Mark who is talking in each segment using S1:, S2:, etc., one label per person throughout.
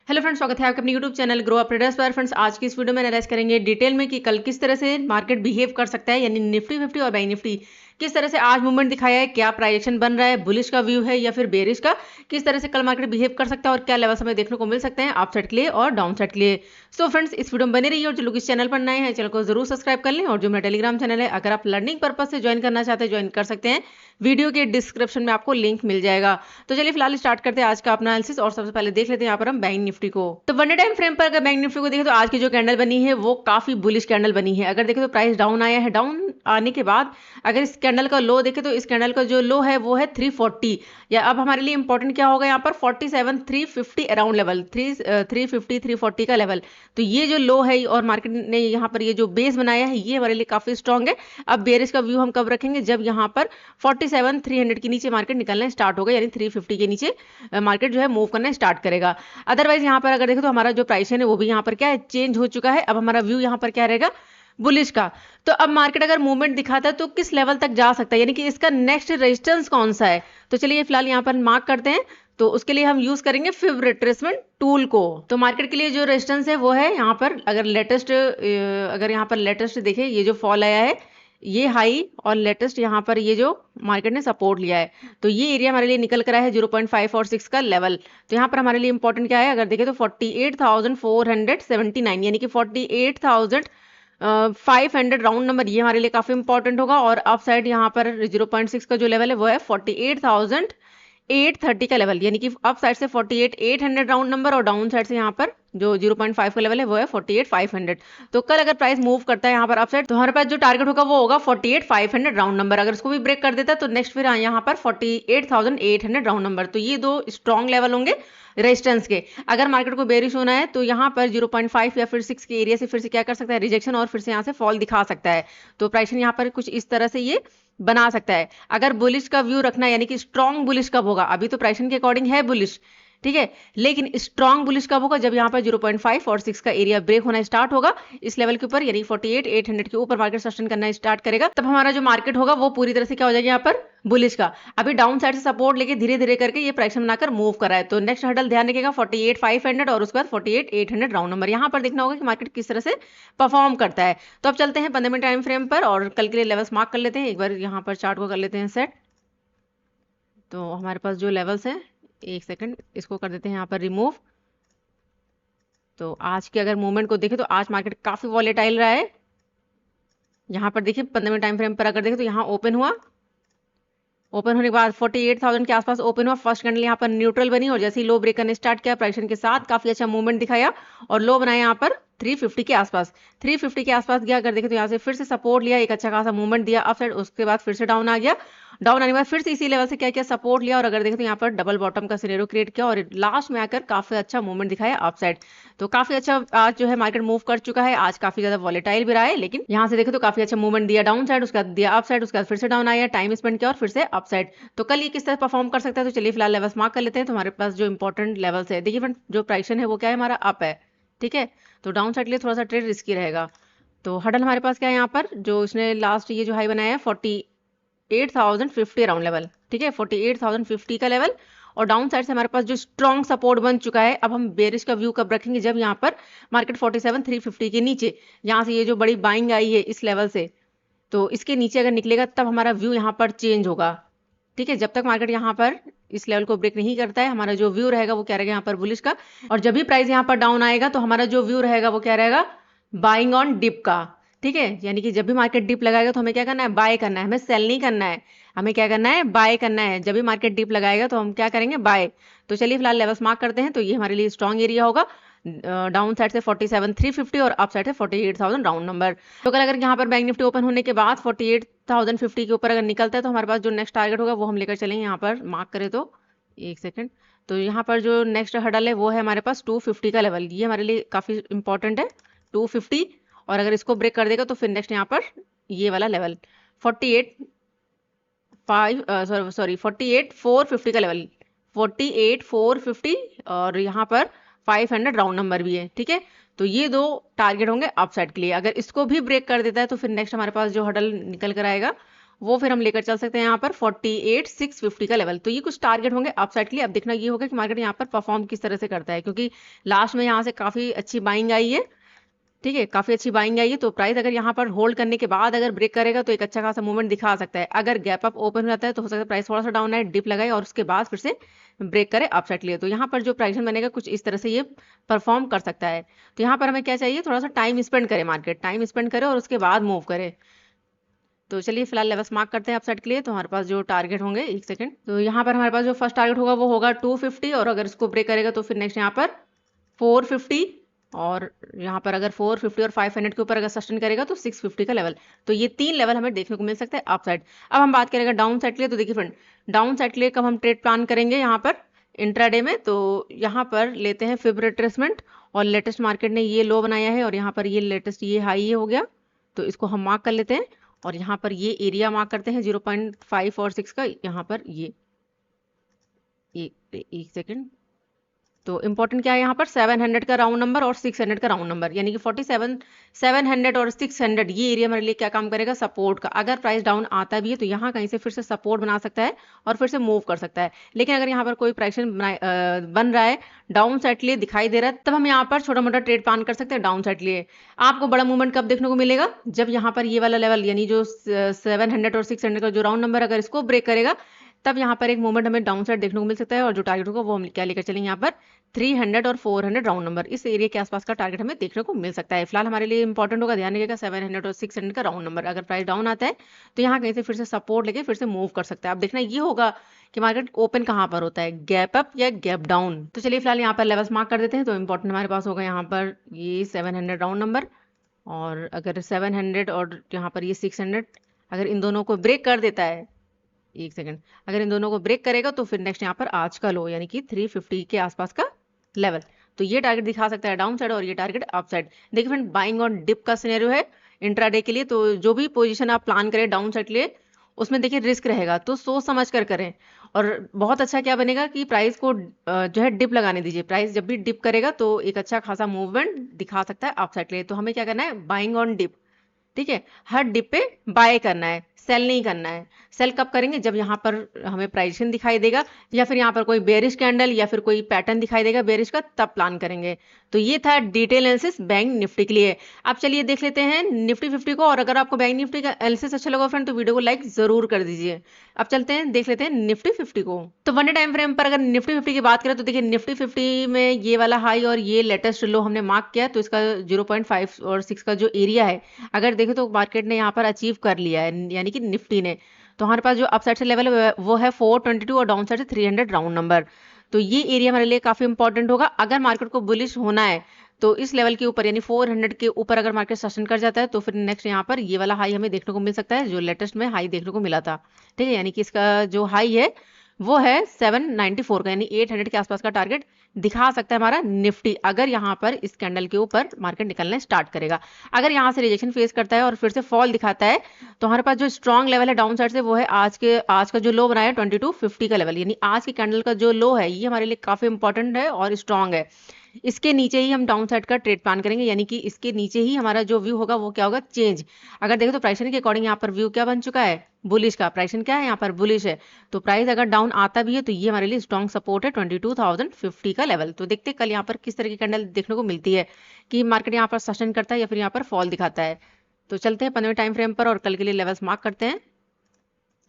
S1: Hello friends, स्वागत है आपके अपने YouTube channel grow up traders पर। फ्रेंड्स, आज की इस वीडियो में एनालाइज करेंगे डिटेल में कि कल किस तरह से मार्केट बिहेव कर सकता है, यानी निफ्टी 50 और बैंक निफ्टी किस तरह से आज मूवमेंट दिखाया है, क्या प्राइजेक्शन बन रहा है, बुलिश का व्यू है या फिर बेरिश का, किस तरह से कल मार्केट बिहेव कर सकता है और क्या लेवल्स हमें देखने को मिल सकते हैं अप साइड के लिए और डाउन साइड के लिए। सो फ्रेंड्स, इस वीडियो में बने रहिए और जो लोग इस चैनल पर नए हैं चैनल को जरूर सब्सक्राइब कर लें। और जो मेरा टेलीग्राम चैनल है, अगर आप लर्निंग पर्पज से ज्वाइन करना चाहते हैं ज्वाइन कर सकते हैं, वीडियो के डिस्क्रिप्शन में आपको लिंक मिल जाएगा। तो चलिए फिलहाल स्टार्ट करते हैं आज का अपना एनालिसिस और सबसे पहले देख लेते हैं यहाँ पर हम बैंक निफ्टी को। तो वन डे टाइम फ्रेम पर अगर बैंक निफ्टी को देखें तो आज की जो कैंडल बनी है वो काफी बुलिश कैंडल बनी है। अगर देखें तो प्राइस डाउन आया है, डाउन आने के बाद अगर इस कैंडल का लो देखें तो इस कैंडल का जो लो है वो है 340, या अब हमारे लिए इंपॉर्टेंट क्या होगा यहाँ पर 47,350 अराउंड लेवल, 350 340 का लेवल। तो ये जो लो है और मार्केट ने यहाँ पर ये जो बेस बनाया है ये हमारे लिए काफी स्ट्रांग है। अब बेरिश का व्यू हम कब रखेंगे, जब यहाँ पर 47,300 के नीचे मार्केट निकलना स्टार्ट होगा, यानी 350 के नीचे मार्केट जो है मूव करना स्टार्ट करेगा। अदरवाइज यहाँ पर अगर देखो तो हमारा जो प्राइस है वो भी यहाँ पर क्या है, चेंज हो चुका है। अब हमारा व्यू यहाँ पर क्या रहेगा, बुलिश का। तो अब मार्केट अगर मूवमेंट दिखाता है तो किस लेवल तक जा सकता है, यानी कि इसका नेक्स्ट रेजिस्टेंस कौन सा है। तो चलिए फिलहाल यहाँ पर मार्क करते हैं। तो उसके लिए हम यूज करेंगे फिब रिट्रेसमेंट टूल को। तो मार्केट के लिए जो रेजिस्टेंस है वो है यहाँ पर, अगर यहाँ पर लेटेस्ट देखें, ये जो फॉल आया है ये हाई और लेटेस्ट यहाँ पर ये जो मार्केट ने सपोर्ट लिया है, तो ये एरिया हमारे लिए निकल कर आया है 0.5 और 6 का लेवल। तो यहाँ पर हमारे लिए इंपॉर्टेंट क्या है, अगर देखें तो 48,479, यानी कि 48,500 राउंड नंबर, ये हमारे लिए काफी इंपॉर्टेंट होगा। और अप साइड यहाँ पर 0.6 का जो लेवल है वो है 48,830 का लेवल, यानी कि अप साइड से 48,800 राउंड नंबर और डाउन साइड से यहाँ पर जो 0.5 का लेवल है वो है 48,500। तो कल अगर प्राइस मूव करता है यहाँ पर अपसाइड तो हमारे पास जो टारगेट होगा वो होगा 48,500 राउंड नंबर। अगर इसको भी ब्रेक कर देता है तो नेक्स्ट फिर यहाँ पर 48,800 राउंड नंबर। तो ये दो स्ट्रॉन्ग लेवल होंगे रेजिस्टेंस के। अगर मार्केट को बेरिश होना है तो यहाँ पर 0.5 या फिर 6 के एरिया से फिर से क्या कर सकता है, रिजेक्शन, और फिर से यहाँ से फॉल दिखा सकता है। तो प्राइस यहाँ पर कुछ इस तरह से ये बना सकता है। अगर बुलिश का व्यू रखना है, यानी कि स्ट्रॉन्ग बुलिश कब होगा, अभी तो प्राइस के अकॉर्डिंग है बुलिश, ठीक है, लेकिन स्ट्रॉन्ग बुलिश कब होगा, जब यहाँ पर 0.5 और 6 का एरिया ब्रेक होना स्टार्ट होगा इस लेवल के ऊपर, यानी 48,800 के ऊपर मार्केट सस्टेन करना स्टार्ट करेगा, तब हमारा जो मार्केट होगा वो पूरी तरह से क्या हो जाएगा यहाँ पर बुलिश का। अभी डाउन साइड से सपोर्ट लेके धीरे धीरे करके ये प्राइस बनाकर मूव कर रहा है। तो नेक्स्ट हडल ध्यान रखिएगा 48,500 और उसके बाद 48,800 राउंड नंबर। यहाँ पर देखना होगा कि मार्केट किस तरह से परफॉर्म करता है। तो अब चलते हैं 15 मिनट टाइम फ्रेम पर और कल के लिए लेवल्स मार्क कर लेते हैं। एक बार यहाँ पर चार्ट को कर लेते हैं सेट। तो हमारे पास जो लेवल्स हैं, एक सेकंड इसको कर देते हैं यहाँ पर रिमूव। तो आज के अगर मूवमेंट को देखें तो आज मार्केट काफी वॉलेटाइल रहा है। यहाँ पर देखिए 15 मिनट टाइम फ्रेम पर अगर देखें तो यहाँ ओपन हुआ, ओपन होने के बाद 48,000 के आसपास ओपन हुआ, फर्स्ट कैंडल यहाँ पर न्यूट्रल बनी और जैसे ही लो ब्रेक करने स्टार्ट किया प्राइस के साथ काफी अच्छा मूवमेंट दिखाया और लो बनाया यहाँ पर 350 के आसपास। 350 के आसपास गया, अगर देखें तो यहाँ से फिर से सपोर्ट लिया, एक अच्छा खासा मूवमेंट दिया अप साइड, उसके बाद फिर से डाउन आ गया। डाउन आने के बाद फिर से इसी लेवल से क्या किया, सपोर्ट लिया और अगर देखें तो यहाँ पर डबल बॉटम का सिनेरियो क्रिएट किया और लास्ट में आकर काफी अच्छा मूवमेंट दिखाया अप साइड। तो काफी अच्छा आज जो है मार्केट मूव कर चुका है। आज काफी ज्यादा वॉलेटाइल भी रहा है, लेकिन यहाँ से देखें तो काफी अच्छा मूवमेंट दिया डाउन साइड, उसके बाद दिया अप साइड, उसके बाद फिर से डाउन आया, टाइम स्पेंड किया और फिर से अप साइड। तो कल ये किस तरह परफॉर्म कर सकता है, तो चलिए फिलहाल लेवल्स मार्क कर लेते हैं। तो हमारे पास जो इंपॉर्टेंट लेवल्स है, देखिए फ्रेंड, जो प्राइसन है वो क्या है, हमारा अप है, ठीक है। तो डाउन साइड के लिए थोड़ा सा ट्रेड रिस्की रहेगा। तो हडल हमारे पास क्या है यहाँ पर, जो इसने लास्ट ये जो हाई बनाया है 48,050 राउंड लेवल, ठीक है, 48,050 का लेवल। और डाउन साइड से हमारे पास जो स्ट्रॉन्ग सपोर्ट बन चुका है। अब हम बेरिश का व्यू कब रखेंगे, जब यहाँ पर मार्केट 47,350 के नीचे, यहाँ से ये जो बड़ी बाइंग आई है इस लेवल से, तो इसके नीचे अगर निकलेगा तब हमारा व्यू यहाँ पर चेंज होगा, ठीक है। जब तक मार्केट यहाँ पर इस लेवल को ब्रेक नहीं करता है हमारा जो व्यू रहेगा वो क्या रहेगा यहाँ पर बुलिश का। और जब भी प्राइस यहाँ पर डाउन आएगा तो हमारा जो व्यू रहेगा वो क्या रहेगा, बाइंग ऑन डिप का, ठीक है। यानी कि जब भी मार्केट डिप लगाएगा तो हमें क्या करना है, बाय करना है, हमें सेल नहीं करना है, हमें क्या करना है, बाय करना है। जब भी मार्केट डिप लगाएगा तो हम क्या करेंगे, बाय। तो चलिए फिलहाल लेवल्स मार्क करते हैं। तो ये हमारे लिए स्ट्रॉन्ग एरिया होगा, डाउन साइड से 47,350 और अप साइड से 48,000 राउंड नंबर। तो अगर यहाँ पर बैंक निफ्टी ओपन होने के बाद 48,050 के ऊपर अगर निकलता है तो हमारे पास जो नेक्स्ट टारगेट होगा वो हम लेकर चलेंगे। यहाँ पर मार्क करें तो एक सेकंड, तो यहाँ पर जो नेक्स्ट हडल है वो है हमारे पास 250 का लेवल, ये हमारे लिए काफी इंपॉर्टेंट है 250। और अगर इसको ब्रेक कर देगा तो फिर नेक्स्ट यहाँ पर ये वाला लेवल 48,450 का लेवल, 48,450 और यहाँ पर 500 राउंड नंबर भी है, ठीक है। तो ये दो टारगेट होंगे अप साइड के लिए। अगर इसको भी ब्रेक कर देता है तो फिर नेक्स्ट हमारे पास जो हडल निकल कर आएगा वो फिर हम लेकर चल सकते हैं यहाँ पर 48,650 का लेवल। तो ये कुछ टारगेट होंगे अपसाइड के लिए। अब देखना ये होगा कि मार्केट यहाँ पर परफॉर्म किस तरह से करता है, क्योंकि लास्ट में यहाँ से काफी अच्छी बाइंग आई है, ठीक है, काफी अच्छी बाइंग आई है। तो प्राइस अगर यहाँ पर होल्ड करने के बाद अगर ब्रेक करेगा तो एक अच्छा खासा मूवमेंट दिखा सकता है। अगर गैप अप ओपन हो जाता है तो हो सकता है प्राइस थोड़ा सा डाउन आए, डिप लगाए और उसके बाद फिर से ब्रेक करे अपसाइड के लिए। तो यहाँ पर जो प्राइस बनेगा कुछ इस तरह से ये परफॉर्म कर सकता है। तो यहाँ पर हमें क्या चाहिए, थोड़ा सा टाइम स्पेंड करे, मार्केट टाइम स्पेंड करे और उसके बाद मूव करे। तो चलिए फिलहाल लेवल्स मार्क करते हैं अपसाइड के लिए। तो हमारे पास जो टारगेट होंगे, एक सेकंड, तो यहाँ पर हमारे पास जो फर्स्ट टारगेट होगा वो होगा 250, और अगर इसको ब्रेक करेगा तो फिर नेक्स्ट यहाँ पर 450, और यहाँ पर अगर 450 और 500 के ऊपर अगर सस्टेन करेगा तो 650 का लेवल। तो ये 3 लेवल हमें देखने को मिल सकता है अपसाइड। अब हम बात करेंगे डाउन साइड के लिए। तो देखिए फ्रेंड, डाउन साइड के लिए कब हम ट्रेड प्लान करेंगे यहाँ पर इंट्राडे में, तो यहाँ पर लेते हैं फिब रिट्रेसमेंट, और लेटेस्ट मार्केट ने ये लो बनाया है और यहाँ पर ये लेटेस्ट ये हाई हो गया, तो इसको हम मार्क कर लेते हैं। और यहाँ पर ये एरिया मार्क करते हैं 0.5 और 6 का, यहाँ पर ये एक सेकेंड। तो इंपॉर्टेंट क्या है यहाँ पर 700 का राउंड नंबर और 600 का राउंड नंबर, यानी कि 47, 700 और 600 ये एरिया हमारे लिए क्या काम करेगा, सपोर्ट का। अगर प्राइस डाउन आता भी है तो यहाँ कहीं से फिर से सपोर्ट बना सकता है और फिर से मूव कर सकता है। लेकिन अगर यहाँ पर कोई प्राइस बन रहा है डाउन साइड के लिए दिखाई दे रहा है, तब हम यहाँ पर छोटा मोटा ट्रेड प्लान कर सकते हैं डाउन साइड के लिए। आपको बड़ा मूवमेंट कब देखने को मिलेगा, जब यहाँ पर ये वाला लेवल यानी जो 700 और 600 का जो राउंड नंबर अगर इसको ब्रेक करेगा, तब यहाँ पर एक मूवमेंट हमें डाउन साइड देखने को मिल सकता है। और जो टारगेट होगा वो हम क्या लेकर चलेंगे, यहाँ पर 300 और 400 राउंड नंबर, इस एरिया के आसपास का टारगेट हमें देखने को मिल सकता है। फिलहाल हमारे लिए इंपॉर्टेंट होगा, ध्यान रखिएगा 700 और 600 का राउंड नंबर। अगर प्राइस डाउन आता है तो यहाँ कहीं से फिर से सपोर्ट लेके फिर से मूव कर सकता है। अब देखना ये होगा कि मार्केट ओपन कहाँ पर होता है, गैप अप या गैप डाउन। तो चलिए फिलहाल यहाँ पर लेवल्स मार्क कर देते हैं। तो इंपॉर्टेंट हमारे पास होगा यहाँ पर ये 700 राउंड नंबर, और अगर 700 और यहाँ पर ये 600 अगर इन दोनों को ब्रेक कर देता है, एक सेकंड, अगर इन दोनों को ब्रेक करेगा तो फिर नेक्स्ट यहाँ पर आज का लो यानी कि 350 के आसपास का लेवल, तो ये टारगेट दिखा सकता है डाउन साइड और ये टारगेट अप साइड। देखिए फ्रेंड, बाइंग ऑन डिप का सिनेरियो है इंट्राडे के लिए, तो जो भी पोजीशन आप प्लान करें डाउन साइड के लिए उसमें देखिए रिस्क रहेगा, तो सोच समझ कर करें। और बहुत अच्छा क्या बनेगा कि प्राइस को जो है डिप लगाने दीजिए। प्राइस जब भी डिप करेगा तो एक अच्छा खासा मूवमेंट दिखा सकता है अप साइड के लिए। तो हमें क्या करना है, बाइंग ऑन डिप, ठीक है, हर डिप पे बाय करना है, सेल नहीं करना है। सेल कब करेंगे, जब यहाँ पर हमें प्राइसिंग दिखाई देगा या फिर यहाँ पर कोई बेरिश कैंडल या फिर कोई पैटर्न दिखाई देगा बेरिश का, तब प्लान करेंगे। तो ये था डिटेल एनालिसिस बैंक निफ्टी के लिए। अब चलिए देख लेते हैं निफ्टी 50 को। और अगर आपको बैंक निफ्टी का एनालिसिस अच्छा लगा फ्रेंड तो वीडियो को लाइक जरूर कर दीजिए। अब चलते हैं देख लेते हैं निफ्टी 50 को। तो वन डे टाइम फ्रेम पर अगर निफ्टी 50 की बात करें तो देखिए निफ्टी 50 में ये वाला हाई और ये लेटेस्ट लो हमने मार्क किया, तो इसका 0.5 और 6 का जो एरिया है अगर देखें तो मार्केट ने यहाँ पर अचीव कर लिया है, यानी कि निफ्टी ने। तो हमारे पास जो अपसाइड से लेवल है वो है 422 और डाउन साइड से 300 राउंड नंबर। तो ये एरिया हमारे लिए काफी इंपॉर्टेंट होगा। अगर मार्केट को बुलिश होना है तो इस लेवल के ऊपर यानी 400 के ऊपर अगर मार्केट सस्टेन कर जाता है तो फिर नेक्स्ट यहाँ पर ये वाला हाई हमें देखने को मिल सकता है जो लेटेस्ट में हाई देखने को मिला था, ठीक है, यानी कि इसका जो हाई है वो है 794 का, यानी 800 के आसपास का टारगेट दिखा सकता है हमारा निफ्टी, अगर यहाँ पर इस कैंडल के ऊपर मार्केट निकलना स्टार्ट करेगा। अगर यहाँ से रिजेक्शन फेस करता है और फिर से फॉल दिखाता है तो हमारे पास जो स्ट्रॉन्ग लेवल है डाउन साइड से वो है आज का जो लो बनाया है 2250 का लेवल, यानी आज के कैंडल का जो लो है ये हमारे लिए काफी इंपॉर्टेंट है और स्ट्रॉन्ग है। इसके नीचे ही हम डाउन साइड का ट्रेड प्लान करेंगे, यानी कि इसके नीचे ही हमारा जो व्यू होगा वो क्या होगा, चेंज। अगर देखें तो प्राइस के अकॉर्डिंग यहाँ पर व्यू क्या बन चुका है, बुलिश का। प्राइस क्या है यहाँ पर, बुलिश है। तो प्राइस अगर डाउन आता भी है तो ये हमारे लिए स्ट्रॉन्ग सपोर्ट है 22,050 का लेवल। तो देखते हैं कल यहाँ पर किस तरह की कैंडल देखने को मिलती है, कि मार्केट यहाँ पर सस्टेन करता है या फिर यहाँ पर फॉल दिखाता है। तो चलते हैं 15 टाइम फ्रेम पर और कल के लिए लेवल्स मार्क करते हैं।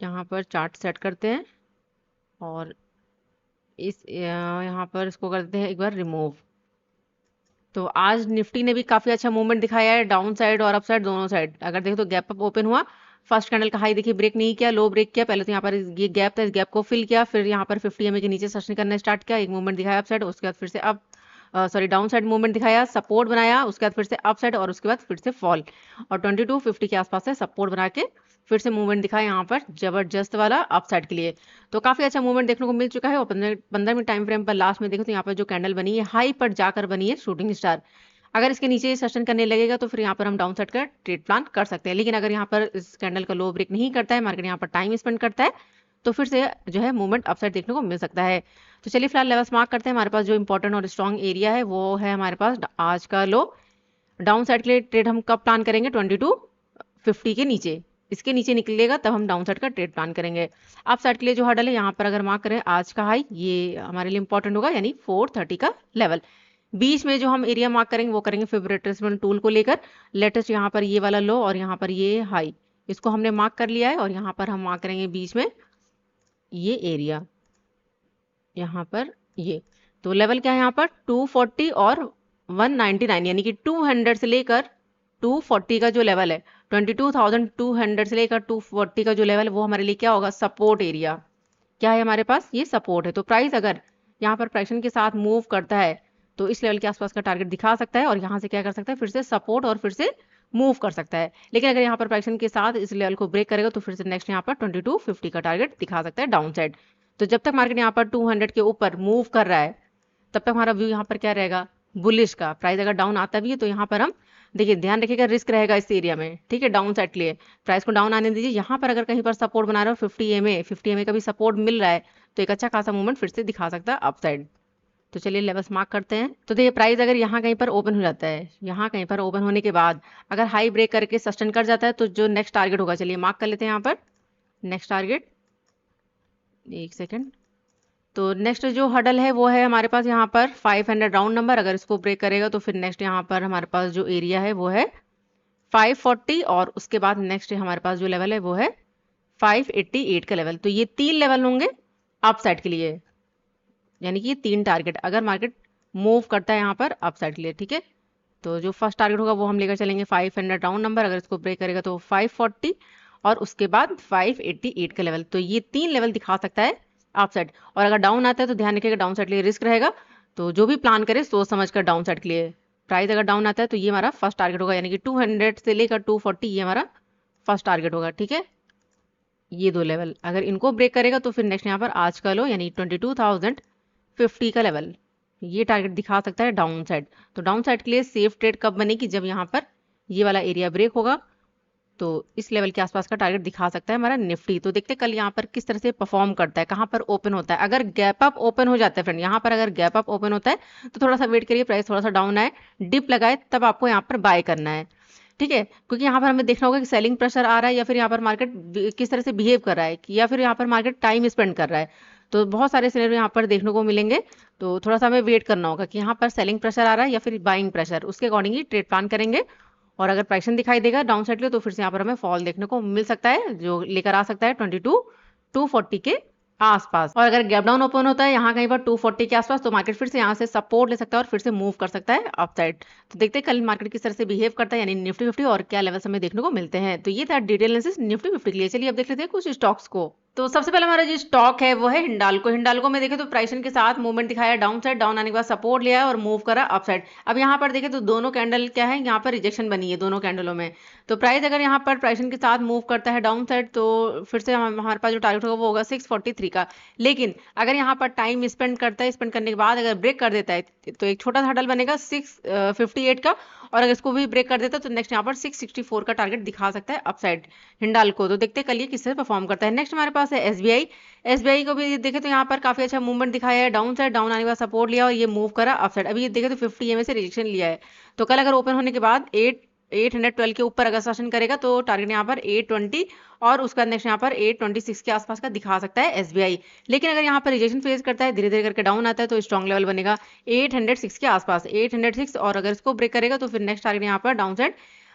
S1: यहाँ पर चार्ट सेट करते हैं और इस यहाँ पर इसको कर देते हैं एक बार रिमूव। तो आज निफ्टी ने भी काफी अच्छा मूवमेंट दिखाया है डाउन साइड और अप साइड दोनों साइड। अगर देखो तो गैप अप ओपन हुआ, फर्स्ट कैंडल का हाई देखिए ब्रेक नहीं किया, लो ब्रेक किया, पहले तो यहाँ पर ये गैप था, इस गैप को फिल किया, फिर यहाँ पर 50 EMA के नीचे सस्टेन करना स्टार्ट किया, एक मूवमेंट दिखाया अप साइड, उसके बाद फिर से अप डाउन साइड मूवमेंट दिखाया, सपोर्ट बनाया, उसके बाद फिर से अप साइड और उसके बाद फिर से फॉल, और 2250 के आसपास से सपोर्ट बना के फिर से मूवमेंट दिखाया यहाँ पर जबरदस्त वाला अप साइड के लिए। तो काफी अच्छा मूवमेंट देखने को मिल चुका है। और 15 मिनट टाइम फ्रेम पर लास्ट में देखो तो यहाँ पर जो कैंडल बनी है हाई पर जाकर बनी है शूटिंग स्टार। अगर इसके नीचे सस्टेन करने लगेगा तो फिर यहाँ पर हम डाउन साइड का ट्रेड प्लान कर सकते हैं। लेकिन अगर यहाँ पर इस कैंडल का लो ब्रेक नहीं करता है, मार्केट यहाँ पर टाइम स्पेंड करता है, तो फिर से जो है मूवमेंट अपसाइड देखने को मिल सकता है। तो चलिए फिलहाल लेवल्स मार्क करते हैं। हमारे पास जो इंपॉर्टेंट और स्ट्रॉन्ग एरिया है वो है हमारे पास आज का लो। डाउन साइड के लिए ट्रेड हम कब प्लान करेंगे, 2250 के नीचे, इसके नीचे निकलेगा तब हम डाउन साइड का ट्रेड प्लान करेंगे। अप साइड के लिए जो हर्डल है यहाँ पर अगर मार्क करें आज का हाई, ये हमारे लिए इंपॉर्टेंट होगा, यानी 430 का लेवल। बीच में जो हम एरिया मार्क करेंगे वो करेंगे फेवरेट रिट्रेसमेंट टूल को लेकर। लेटेस्ट यहाँ पर ये वाला लो और यहाँ पर ये हाई, इसको हमने मार्क कर लिया है और यहाँ पर हम मार्क करेंगे बीच में ये एरिया, यहाँ पर ये। तो लेवल क्या है यहाँ पर 240 और 199, यानी कि 200 से लेकर 240 का जो लेवल है, 22,200 से लेकर 240 का जो लेवल है वो हमारे लिए क्या होगा, सपोर्ट एरिया। क्या है हमारे पास, ये सपोर्ट है। तो प्राइस अगर यहाँ पर प्राइसन के साथ मूव करता है तो इस लेवल के आसपास का टारगेट दिखा सकता है और यहाँ से क्या कर सकता है, फिर से सपोर्ट और फिर से मूव कर सकता है। लेकिन अगर यहाँ पर प्राइसन के साथ इस लेवल को ब्रेक करेगा तो फिर से नेक्स्ट यहाँ पर 2250 का टारगेट दिखा सकता है डाउन साइड। तो जब तक मार्केट यहाँ पर 200 के ऊपर मूव कर रहा है तब तक हमारा व्यू यहाँ पर क्या रहेगा, बुलिश का। प्राइस अगर डाउन आता भी है तो यहाँ पर हम देखिए, ध्यान रखिएगा रिस्क रहेगा इस एरिया में, ठीक है, डाउन साइड के लिए। प्राइस को डाउन आने दीजिए। यहाँ पर अगर कहीं पर सपोर्ट बना रहे हो 50 EMA का भी सपोर्ट मिल रहा है तो एक अच्छा खासा मूवमेंट फिर से दिखा सकता है अप साइड। तो चलिए लेवल्स मार्क करते हैं। तो देखिए प्राइस अगर यहाँ कहीं पर ओपन हो जाता है, यहाँ कहीं पर ओपन होने के बाद अगर हाई ब्रेक करके सस्टेन कर जाता है तो जो नेक्स्ट टारगेट होगा, चलिए मार्क कर लेते हैं यहाँ पर नेक्स्ट टारगेट, एक सेकेंड। तो नेक्स्ट जो हडल है वो है हमारे पास यहाँ पर 500 राउंड नंबर। अगर इसको ब्रेक करेगा तो फिर नेक्स्ट यहाँ पर हमारे पास जो एरिया है वो है 540 और उसके बाद नेक्स्ट हमारे पास जो लेवल है वो है 588 का लेवल। तो ये 3 लेवल होंगे अप साइड के लिए, यानी कि ये 3 टारगेट अगर मार्केट मूव करता है यहाँ पर अप साइड के लिए, ठीक है। तो जो फर्स्ट टारगेट होगा वो हम लेकर चलेंगे 500 राउंड नंबर। अगर इसको ब्रेक करेगा तो 540 और उसके बाद 588 का लेवल। तो ये 3 लेवल दिखा सकता है अप साइड। और अगर डाउन आता है तो ध्यान रखिएगा डाउन साइड के लिए रिस्क रहेगा, तो जो भी प्लान करे सोच समझ कर डाउन साइड के लिए। प्राइस अगर डाउन आता है तो ये हमारा फर्स्ट टारगेट होगा, यानी कि 200 से लेकर 240 ये हमारा फर्स्ट टारगेट होगा, ठीक है। ये 2 लेवल अगर इनको ब्रेक करेगा तो फिर नेक्स्ट यहाँ पर आज का लो यानी 22,050 का लेवल, ये टारगेट दिखा सकता है डाउन साइड। तो डाउन साइड के लिए सेफ ट्रेड कब बनेगी, जब यहाँ पर ये वाला एरिया ब्रेक होगा तो इस लेवल के आसपास का टारगेट दिखा सकता है हमारा निफ्टी। तो देखते हैं कल यहाँ पर किस तरह से परफॉर्म करता है, कहाँ पर ओपन होता है। अगर गैप अप ओपन हो जाता है फ्रेंड, यहाँ पर अगर गैप अप ओपन होता है तो थोड़ा सा वेट करिए, प्राइस थोड़ा सा डाउन आए, डिप लगाए, तब आपको यहाँ पर बाय करना है, ठीक है। क्योंकि यहाँ पर हमें देखना होगा कि सेलिंग प्रेशर आ रहा है या फिर यहाँ पर मार्केट किस तरह से बिहेव कर रहा है, या फिर यहाँ पर मार्केट टाइम स्पेंड कर रहा है। तो बहुत सारे सिनेरियो यहाँ पर देखने को मिलेंगे। तो थोड़ा सा हमें वेट करना होगा कि यहाँ पर सेलिंग प्रेशर आ रहा है या फिर बाइंग प्रेशर, उसके अकॉर्डिंग ही ट्रेड प्लान करेंगे। और अगर प्राइसन दिखाई देगा डाउन साइड के लिए तो फिर से यहाँ पर हमें फॉल देखने को मिल सकता है, जो लेकर आ सकता है 22,240 के आसपास। और अगर गैप डाउन ओपन होता है यहाँ कहीं पर 240 के आसपास तो मार्केट फिर से यहाँ से सपोर्ट ले सकता है और फिर से मूव कर सकता है अप साइड। तो देखते हैं कल मार्केट किस तरह से बिहेव करता है, यानी निफ्टी 50 और क्या लेवल्स हमें देखने को मिलते हैं। तो ये था डिटेल एनालिसिस निफ्टी 50 के लिए। चलिए अब देख लेते हैं कुछ स्टॉक्स को। तो सबसे पहले हमारा जो स्टॉक है वो है हिंडाल्को। हिंडाल्को में देखें तो प्राइसन के साथ मूवमेंट दिखाया डाउन साइड, डाउन आने के बाद सपोर्ट लिया है और मूव करा अप साइड। अब यहाँ पर देखें तो दोनों कैंडल क्या है, यहाँ पर रिजेक्शन बनी है दोनों कैंडलों में। तो प्राइस अगर यहाँ पर प्राइसन के साथ मूव करता है डाउन साइड तो फिर से हमारे पास जो टारगेट होगा वो होगा 643 का। लेकिन अगर यहाँ पर टाइम स्पेंड करता है, स्पेंड करने के बाद अगर ब्रेक कर देता है तो एक छोटा सा हडल बनेगा 658 का, और अगर इसको भी ब्रेक कर देता है तो नेक्स्ट यहाँ पर 664 का टारगेट दिखा सकता है अपसाइड हिंडाल्को। तो देखते हैं कल ये किससे परफॉर्म करता है। नेक्स्ट हमारे पास है एसबीआई। एसबीआई को भी देखें तो यहाँ पर काफी अच्छा मूवमेंट दिखाया है डाउन साइड, डाउन आने के बाद सपोर्ट लिया और ये मूव करा अपसाइड। अभी ये देखें तो 50 EMA से रिजेक्शन लिया है। तो कल अगर ओपन होने के बाद 812 के ऊपर अगर सेशन करेगा तो टारगेट यहाँ पर 820 और उसका नेक्स्ट यहाँ पर 826 के आसपास का दिखा सकता है एसबीआई। लेकिन अगर यहाँ पर रिजेक्शन फेस करता है, धीरे धीरे करके डाउन आता है तो स्ट्रॉन्ग लेवल बनेगा 806 के आसपास, 806, और अगर इसको ब्रेक करेगा तो फिर नेक्स्ट टारगेट यहाँ पर डाउन साइड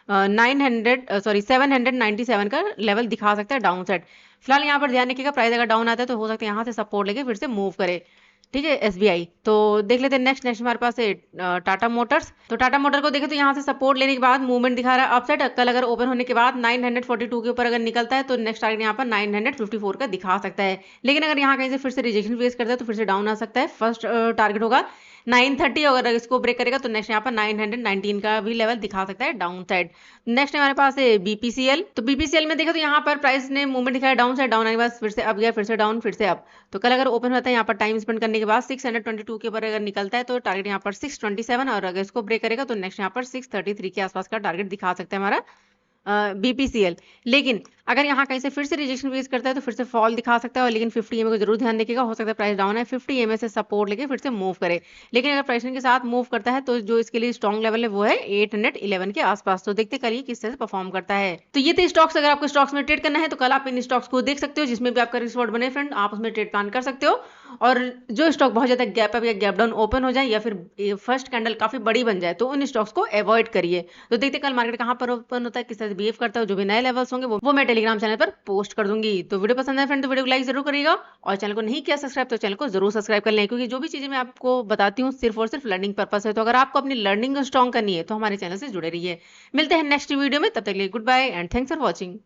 S1: 797 का लेवल दिखा सकता है डाउन साइड। फिलहाल यहाँ पर ध्यान रखिएगा प्राइस अगर डाउन आता है तो हो सकता है यहाँ से सपोर्ट लेके फिर से मूव करे, ठीक है एसबीआई। तो देख लेते हैं नेक्स्ट हमारे पास है टाटा मोटर्स। तो टाटा मोटर को देखें तो यहाँ से सपोर्ट लेने के बाद मूवमेंट दिखा रहा है अपसाइड। कल अगर ओपन होने के बाद 942 के ऊपर अगर निकलता है तो नेक्स्ट टारगेट यहाँ पर 954 का दिखा सकता है। लेकिन अगर यहाँ कहीं से फिर से रिजेक्शन फेस करता है तो फिर से डाउन आ सकता है। फर्स्ट टारगेट होगा 930, अगर इसको ब्रेक करेगा तो नेक्स्ट यहाँ पर 919 का भी लेवल दिखा सकता है डाउन साइड। नेक्स्ट हमारे पास है बीपीसीएल। तो बीपीसीएल में देखो तो यहाँ पर प्राइस ने मूवमेंट दिखाया डाउन साइड, डाउन आने के बाद फिर से अप गया, फिर से डाउन, फिर से अप। तो कल अगर ओपन होता है यहाँ पर टाइम स्पेंड करने के बाद 622 के ऊपर अगर निकलता है तो टारगेट यहाँ पर 627, और अगर इसको ब्रेक करेगा तो नेक्स्ट यहाँ पर 633 के आसपास का टारगेट दिखा सकता है हमारा बीपीसीएल। लेकिन अगर यहाँ कहीं से फिर से रिजेक्शन फेस करता है तो फिर से फॉल दिखा सकता है, और लेकिन 50 EMA को जरूर ध्यान रखिएगा, हो सकता है प्राइस डाउन है, 50 EMA से सपोर्ट लेके फिर से मूव करे। लेकिन अगर प्राइस के साथ मूव करता है तो जो इसके लिए स्ट्रॉन्ग लेवल है वो है 811 के आसपास। तो देखते कल ये किस तरह से परफॉर्म करता है। तो ये थे स्टॉक्स। अगर आपको स्टॉक्स में ट्रेड करना है तो कल आप इन स्टॉक्स को देख सकते हो, जिसमें भी आपका रिस्क बने फ्रेंड, आप उसमें ट्रेड प्लान कर सकते हो। और जो स्टॉक बहुत ज्यादा गैप अप या गैप डाउन ओपन हो जाए या फिर फर्स्ट कैंडल काफी बड़ी बन जाए तो उन स्टॉक्स को अवॉइड करिए। तो देखते कल मार्केट कहाँ पर ओपन होता है, किस तरह से बिहेव करता है। जो भी नए लेवल्स होंगे वो मैं टेलीग्राम चैनल पर पोस्ट कर दूंगी। तो वीडियो पसंद है फ्रेंड तो वीडियो को लाइक जरूर करिएगा, और चैनल को नहीं किया सब्सक्राइब तो चैनल को जरूर सब्सक्राइब कर लें, क्योंकि जो भी चीजें मैं आपको बताती हूँ सिर्फ और सिर्फ लर्निंग पर्पस है। तो अगर आपको अपनी लर्निंग स्ट्रॉन्ग करनी है तो हमारे चैनल से जुड़े रहिए। मिलते हैं नेक्स्ट वीडियो में, तब तक के लिए goodbye and thanks for watching.